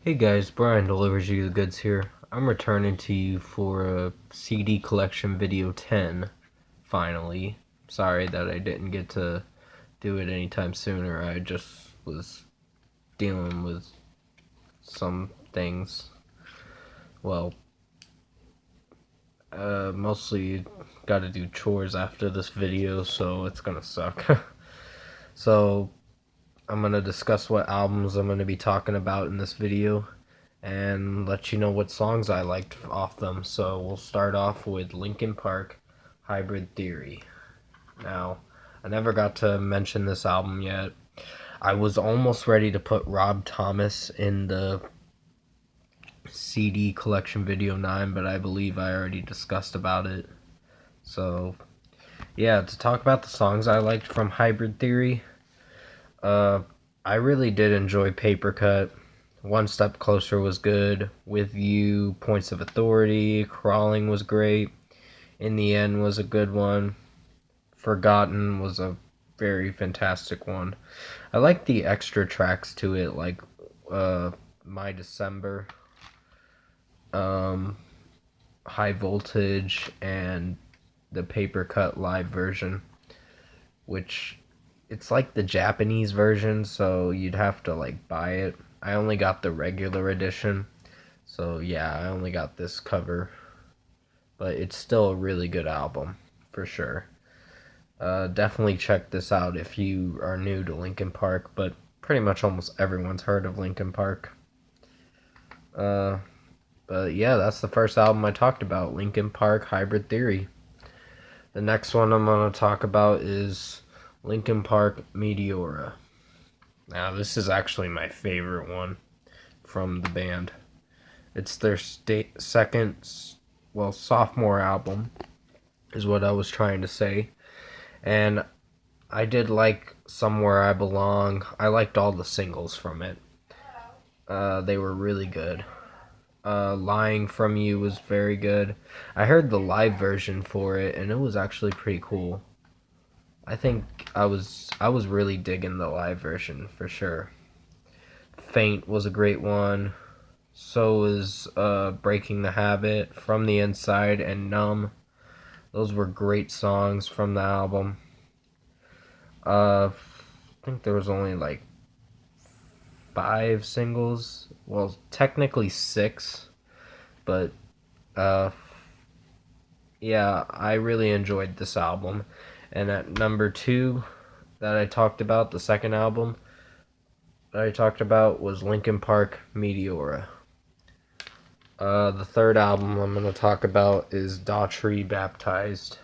Hey guys, Brian delivers you the goods here. I'm returning to you for a CD collection video 10, finally. Sorry that I didn't get to do it anytime sooner. I just was dealing with some things. Well, mostly got to do chores after this video, so it's gonna suck. So, I'm gonna discuss what albums I'm gonna be talking about in this video and let you know what songs I liked off them. So we'll start off with Linkin Park Hybrid Theory. Now, I never got to mention this album yet. I was almost ready to put Rob Thomas in the CD collection video 9, but I believe I already discussed about it. So, yeah, to talk about the songs I liked from Hybrid Theory, uh, I really did enjoy Paper Cut. One Step Closer was good. With You, Points of Authority, Crawling was great. In the End was a good one. Forgotten was a very fantastic one. I like the extra tracks to it, like My December, um, High Voltage, and the Paper Cut live version, which it's like the Japanese version, so you'd have to like buy it. I only got the regular edition, so yeah, I only got this cover, but it's still a really good album for sure. Definitely check this out if you are new to Linkin Park, but pretty much almost everyone's heard of Linkin Park. Uh, but yeah, that's the first album I talked about, Linkin Park Hybrid Theory. The next one I'm going to talk about is Linkin Park Meteora. Now, this is actually my favorite one from the band. It's their second, well, sophomore album, is what I was trying to say. And I did like Somewhere I Belong. I liked all the singles from it. They were really good. Lying From You was very good. I heard the live version for it, and it was actually pretty cool. I think I was really digging the live version for sure. Faint was a great one. So was Breaking the Habit, From the Inside, and Numb. Those were great songs from the album. I think there was only like 5 singles. Well, technically 6, but uh, yeah, I really enjoyed this album. And at number 2 that I talked about, the second album that I talked about was Linkin Park Meteora. The third album I'm going to talk about is Daughtry Baptized.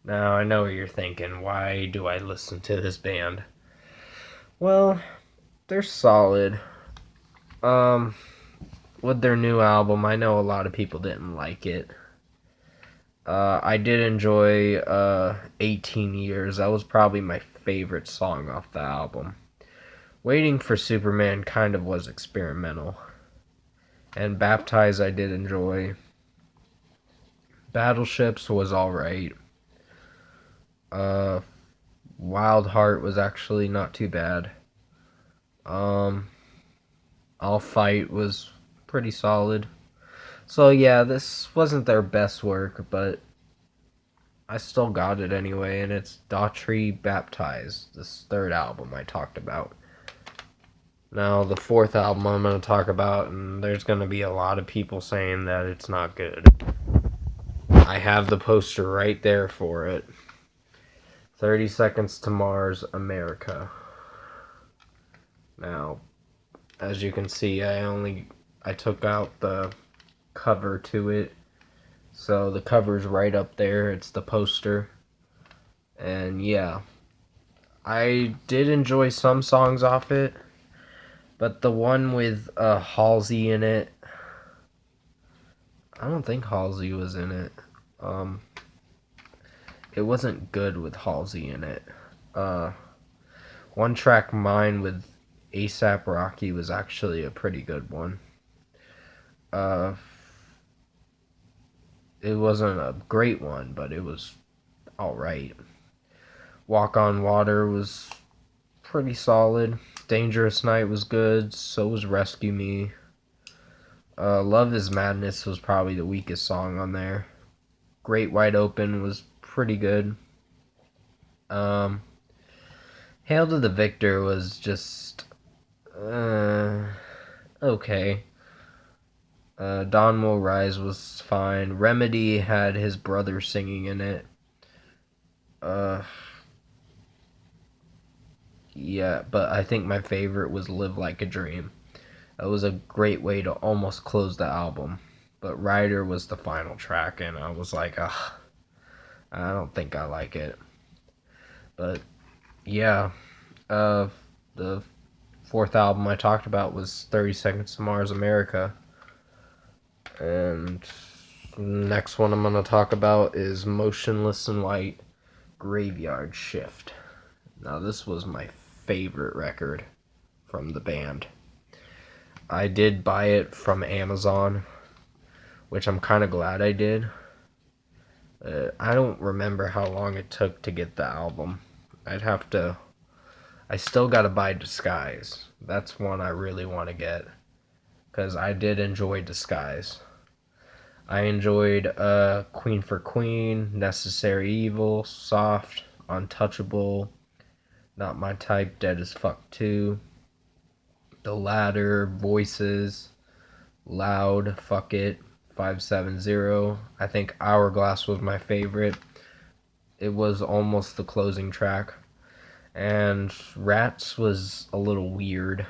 Now, I know what you're thinking. Why do I listen to this band? Well, they're solid. Um, with their new album, I know a lot of people didn't like it. I did enjoy 18 Years. That was probably my favorite song off the album. Waiting for Superman kind of was experimental. And Baptized I did enjoy. Battleships was alright. Uh, Wild Heart was actually not too bad. Um, I'll Fight was pretty solid. So yeah, this wasn't their best work, but I still got it anyway, and it's Daughtry Baptized, this third album I talked about. Now, the fourth album I'm going to talk about, and there's going to be a lot of people saying that it's not good. I have the poster right there for it. 30 Seconds to Mars, America. Now, as you can see, I took out the cover to it. So the cover's right up there. It's the poster. And yeah, I did enjoy some songs off it, but the one with Halsey in it, I don't think Halsey was in it. Um, it wasn't good with Halsey in it. Uh, One Track Mind with ASAP Rocky was actually a pretty good one. Uh, it wasn't a great one, but it was alright. Walk on Water was pretty solid. Dangerous Night was good. So was Rescue Me. Love is Madness was probably the weakest song on there. Great Wide Open was pretty good. Um, Hail to the Victor was just okay. Dawn Will Rise was fine. Remedy had his brother singing in it. Uh, yeah, but I think my favorite was Live Like a Dream. That was a great way to almost close the album. But Rider was the final track, and I was like, ugh, I don't think I like it. But yeah, the fourth album I talked about was 30 Seconds to Mars America. And next one I'm going to talk about is Motionless in White Graveyard Shift. Now, this was my favorite record from the band. I did buy it from Amazon, which I'm kind of glad I did. I don't remember how long it took to get the album. I still gotta buy Disguise. That's one I really want to get, because I did enjoy Disguise. I enjoyed Queen for Queen, Necessary Evil, Soft, Untouchable, Not My Type, Dead as Fuck 2, The Ladder, Voices, Loud, Fuck It, 570. I think Hourglass was my favorite. It was almost the closing track. And Rats was a little weird.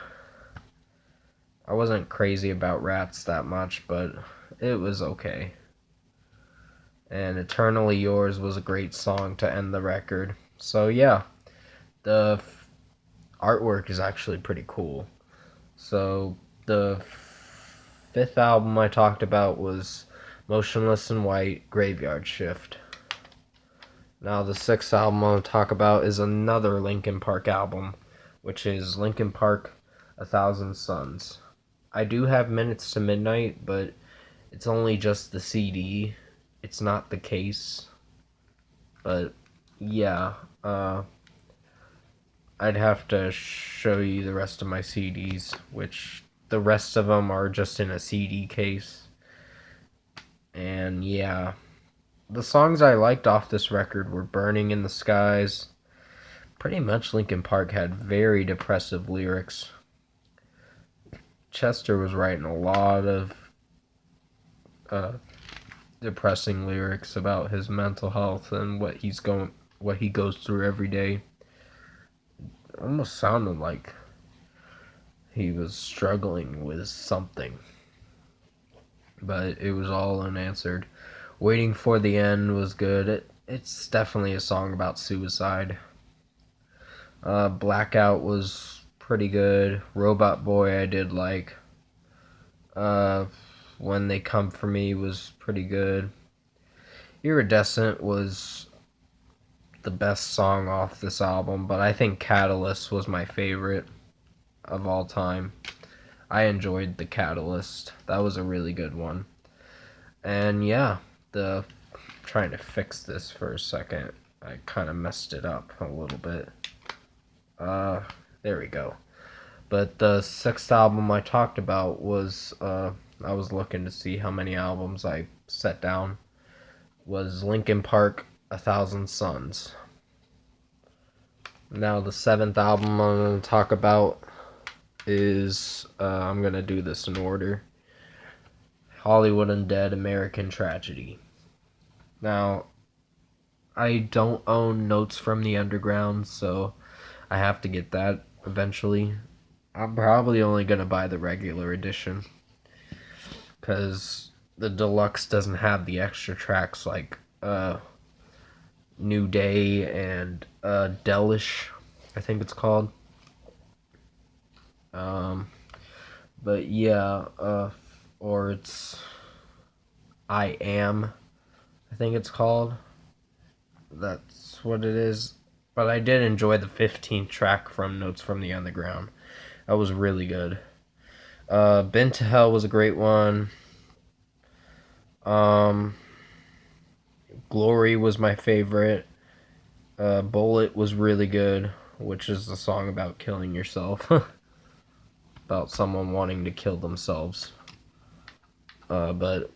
I wasn't crazy about Rats that much, but it was okay. And Eternally Yours was a great song to end the record. So yeah, the artwork is actually pretty cool. So the fifth album I talked about was Motionless in White Graveyard Shift. Now the sixth album I'll talk about is another Linkin Park album, which is Linkin Park A Thousand Suns. I do have Minutes to Midnight, but it's only just the CD. It's not the case. But yeah, I'd have to show you the rest of my CDs, which the rest of them are just in a CD case. And yeah, the songs I liked off this record were Burning in the Skies. Pretty much Linkin Park had very depressive lyrics. Chester was writing a lot of depressing lyrics about his mental health and what he goes through every day. It almost sounded like he was struggling with something, but it was all unanswered. Waiting for the End was good. It's definitely a song about suicide. Blackout was pretty good. Robot Boy I did like. When They Come For Me was pretty good. Iridescent was the best song off this album, but I think Catalyst was my favorite of all time. I enjoyed the Catalyst. That was a really good one. And yeah, trying to fix this for a second. I kind of messed it up a little bit. There we go. But the sixth album I talked about was, I was looking to see how many albums I set down, was Linkin Park, A Thousand Suns. Now the seventh album I'm going to talk about is, I'm going to do this in order, Hollywood Undead, American Tragedy. Now, I don't own Notes from the Underground, so I have to get that eventually. I'm probably only going to buy the regular edition, because the deluxe doesn't have the extra tracks like New Day and Delish, I think it's called. But yeah, or it's I Am, I think it's called. That's what it is. But I did enjoy the 15th track from Notes from the Underground. That was really good. Been to Hell was a great one. Glory was my favorite. Bullet was really good, which is the song about killing yourself. About someone wanting to kill themselves. But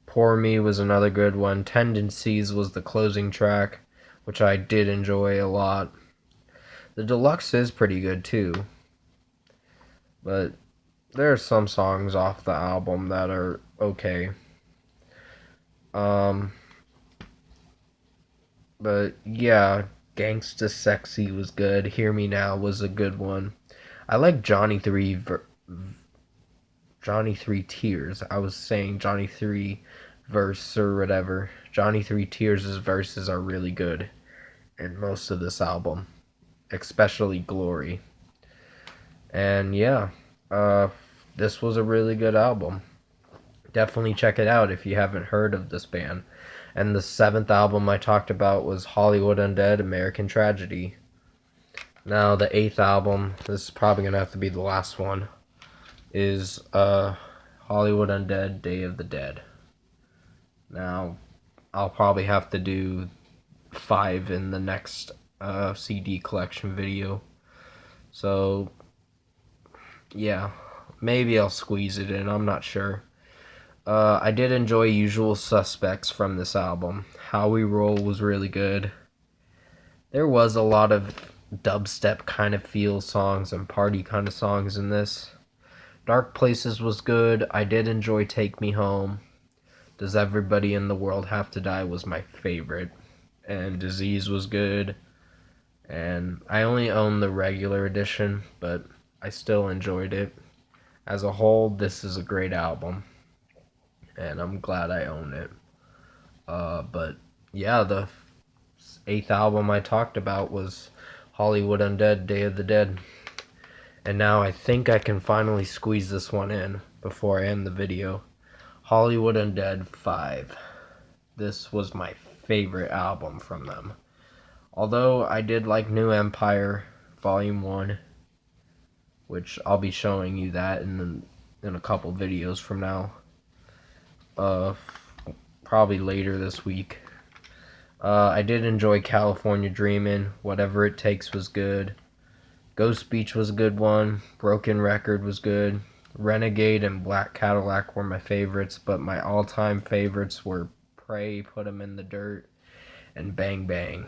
Pour Me was another good one. Tendencies was the closing track, which I did enjoy a lot. The deluxe is pretty good too, but there are some songs off the album that are okay. Um, but yeah, Gangsta Sexy was good. Hear Me Now was a good one. I like Johnny 3 Tears. I was saying Johnny 3 verse or whatever. Johnny 3 Tears' verses are really good in most of this album, especially Glory. And yeah, uh, this was a really good album. Definitely check it out if you haven't heard of this band. And the seventh album I talked about was Hollywood Undead American Tragedy. Now, the eighth album, this is probably going to have to be the last one, is Hollywood Undead Day of the Dead. Now, I'll probably have to do 5 in the next CD collection video. So, yeah, maybe I'll squeeze it in, I'm not sure. I did enjoy Usual Suspects from this album. How We Roll was really good. There was a lot of dubstep kind of feel songs and party kind of songs in this. Dark Places was good. I did enjoy Take Me Home. Does Everybody in the World Have to Die was my favorite. And Disease was good. And I only own the regular edition, but I still enjoyed it. As a whole, this is a great album. And I'm glad I own it. But yeah, the eighth album I talked about was Hollywood Undead Day of the Dead. And now I think I can finally squeeze this one in before I end the video. Hollywood Undead 5. This was my favorite album from them. Although I did like New Empire Volume 1, which I'll be showing you that in a couple videos from now. Probably later this week. I did enjoy California Dreamin'. Whatever It Takes was good. Ghost Beach was a good one. Broken Record was good. Renegade and Black Cadillac were my favorites, but my all-time favorites were Pray, Put 'Em in the Dirt, and Bang Bang.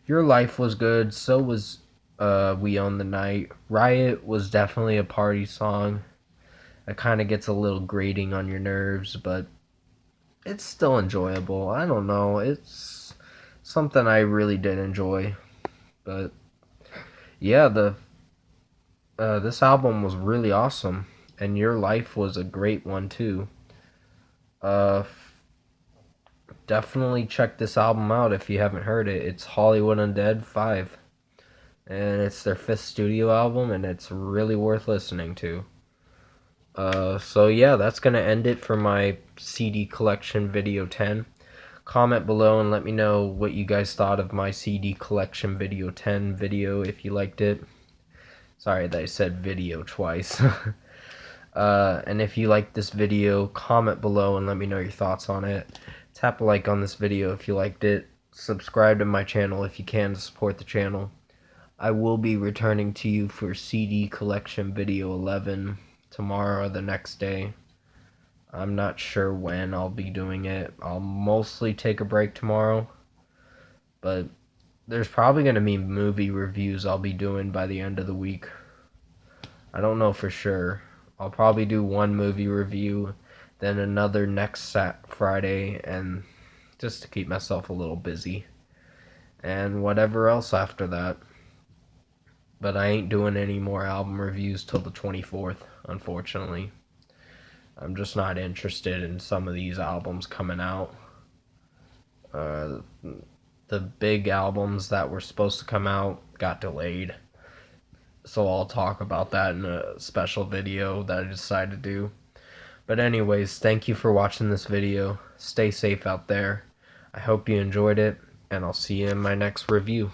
Your Life was good. So was We Own the Night. Riot was definitely a party song. It kind of gets a little grating on your nerves, but it's still enjoyable. I don't know. It's something I really did enjoy. But yeah, this album was really awesome, and Your Life was a great one too. Uh, Definitely check this album out if you haven't heard it. It's Hollywood Undead 5, and it's their 5th studio album, and it's really worth listening to. So yeah, that's gonna end it for my CD collection video 10. Comment below and let me know what you guys thought of my CD collection video 10 video, if you liked it. Sorry that I said video twice. And if you liked this video, comment below and let me know your thoughts on it. Tap a like on this video if you liked it. Subscribe to my channel if you can to support the channel. I will be returning to you for CD collection video 11 tomorrow or the next day. I'm not sure when I'll be doing it. I'll mostly take a break tomorrow, but there's probably going to be movie reviews I'll be doing by the end of the week. I don't know for sure. I'll probably do one movie review, then another next Friday, and just to keep myself a little busy. And whatever else after that. But I ain't doing any more album reviews till the 24th, unfortunately. I'm just not interested in some of these albums coming out. The big albums that were supposed to come out got delayed. So I'll talk about that in a special video that I decided to do. But anyways, thank you for watching this video. Stay safe out there. I hope you enjoyed it, and I'll see you in my next review.